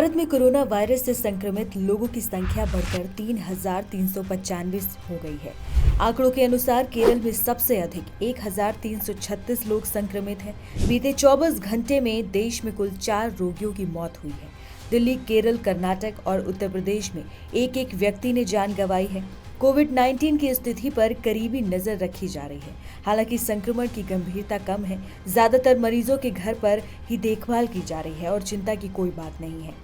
भारत में corona virus से संक्रमित लोगों की संख्या बढ़कर 3,395 हो गई है। आंकड़ों के अनुसार केरल में सबसे अधिक 1,336 लोग संक्रमित हैं। बीते 24 घंटे में देश में कुल 4 रोगियों की मौत हुई है। दिल्ली, केरल, कर्नाटक और उत्तर प्रदेश में एक एक व्यक्ति ने जान गंवाई है। कोविड-19 की स्थिति पर करीबी नजर रखी जा रही है। हालांकि संक्रमण की गंभीरता कम है। ज्यादातर मरीजों के घर पर ही देखभाल की जा रही है और चिंता की कोई बात नहीं है।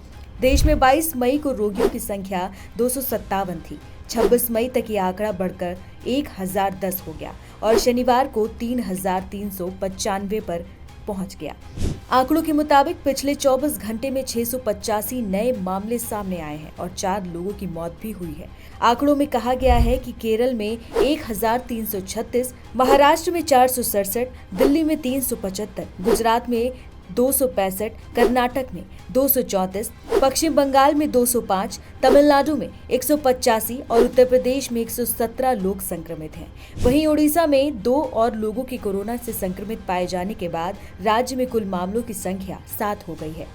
देश में 22 मई को रोगियों की संख्या 257 थी। 26 मई तक ये आंकड़ा बढ़कर 1010 हो गया और शनिवार को 3,395 पर पहुंच गया। आंकड़ों के मुताबिक पिछले 24 घंटे में 685 नए मामले सामने आए हैं और 4 लोगों की मौत भी हुई है। आंकड़ों में कहा गया है कि केरल में 1,336, महाराष्ट्र में 467, दिल्ली में 375, गुजरात में 265, कर्नाटक में 234, पश्चिम बंगाल में 205, तमिलनाडु में 185 और उत्तर प्रदेश में 117 लोग संक्रमित हैं। वहीं ओडिशा में 2 और लोगों के कोरोना से संक्रमित पाए जाने के बाद राज्य में कुल मामलों की संख्या 7 हो गई है।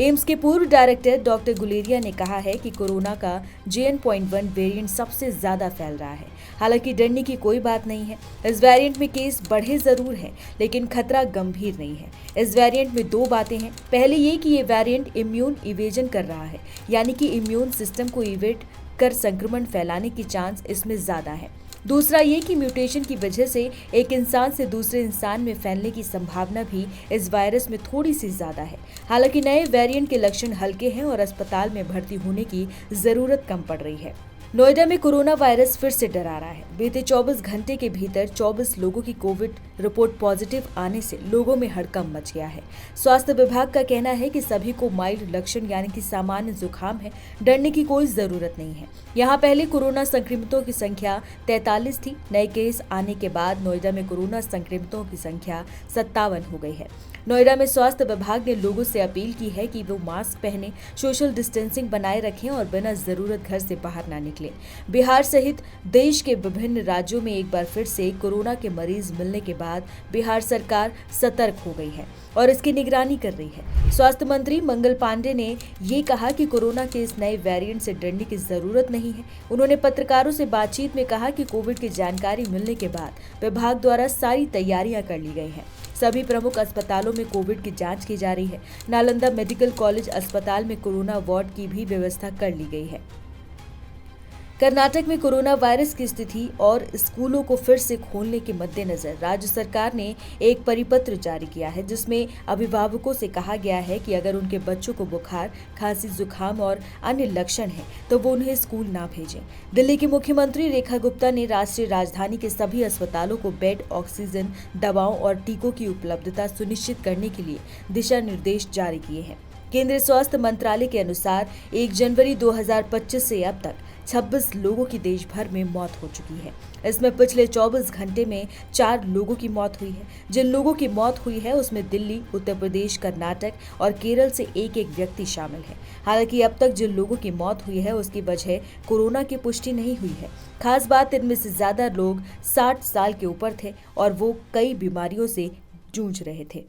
एम्स के पूर्व डायरेक्टर डॉक्टर गुलेरिया ने कहा है कि कोरोना का JN.1 वेरिएंट सबसे ज्यादा फैल रहा है। हालांकि डरने की कोई बात नहीं है। इस वेरिएंट में केस बढ़े जरूर हैं, लेकिन खतरा गंभीर नहीं है। इस वेरिएंट में 2 बातें हैं। पहले ये कि ये वेरिएंट इम्यून इवेजन कर रहा है, यानी कि इम्यून सिस्टम को इवेट कर संक्रमण फैलाने की चांस इसमें ज्यादा है। दूसरा ये कि म्यूटेशन की वजह से एक इंसान से दूसरे इंसान में फैलने की संभावना भी इस वायरस में थोड़ी सी ज्यादा है। हालांकि नए वेरिएंट के लक्षण हल्के हैं और अस्पताल में भर्ती होने की जरूरत कम पड़ रही है। नोएडा में कोरोना वायरस फिर से डरा रहा है। बीते 24 घंटे के भीतर 24 लोगों की कोविड रिपोर्ट पॉजिटिव आने से लोगों में हड़कंप मच गया है। स्वास्थ्य विभाग का कहना है कि सभी को माइल्ड लक्षण यानी कि सामान्य जुकाम है। डरने की कोई जरूरत नहीं है। यहाँ पहले कोरोना संक्रमितों की संख्या 43 थी। नए केस आने के बाद नोएडा में कोरोना संक्रमितों की संख्या 57 हो गई है। नोएडा में स्वास्थ्य विभाग ने लोगों से अपील की है कि वो मास्क पहने, सोशल डिस्टेंसिंग बनाए रखें और बिना जरूरत घर से बाहर ना निकलें। बिहार सहित देश के विभिन्न राज्यों में एक बार फिर से कोरोना के मरीज मिलने के बाद बिहार सरकार सतर्क हो गई है और इसकी निगरानी कर रही है। स्वास्थ्य मंत्री मंगल पांडे ने ये कहा कि कोरोना के इस नए वेरिएंट से डरने की जरूरत नहीं है। उन्होंने पत्रकारों से बातचीत में कहा कि कोविड की जानकारी मिलने के बाद विभाग द्वारा सारी तैयारियां कर ली गई हैं। सभी प्रमुख अस्पतालों में कोविड की जांच की जा रही है। नालंदा मेडिकल कॉलेज अस्पताल में कोरोना वार्ड की भी व्यवस्था कर ली गई है। कर्नाटक में कोरोना वायरस की स्थिति और स्कूलों को फिर से खोलने के मद्देनजर राज्य सरकार ने एक परिपत्र जारी किया है, जिसमें अभिभावकों से कहा गया है कि अगर उनके बच्चों को बुखार, खांसी, जुकाम और अन्य लक्षण हैं, तो वो उन्हें स्कूल ना भेजें। दिल्ली की मुख्यमंत्री रेखा गुप्ता ने राष्ट्रीय राजधानी के सभी अस्पतालों को बेड, ऑक्सीजन, दवाओं और टीकों की उपलब्धता सुनिश्चित करने के लिए दिशा निर्देश जारी किए हैं। केंद्रीय स्वास्थ्य मंत्रालय के अनुसार 1 जनवरी 2025 से अब तक 26 लोगों की देश भर में मौत हो चुकी है। इसमें पिछले 24 घंटे में 4 लोगों की मौत हुई है। जिन लोगों की मौत हुई है उसमें दिल्ली, उत्तर प्रदेश, कर्नाटक और केरल से एक एक व्यक्ति शामिल है। हालांकि अब तक जिन लोगों की मौत हुई है उसकी वजह कोरोना की पुष्टि नहीं हुई है। खास बात, इनमें से ज्यादा लोग 60 साल के ऊपर थे और वो कई बीमारियों से जूझ रहे थे।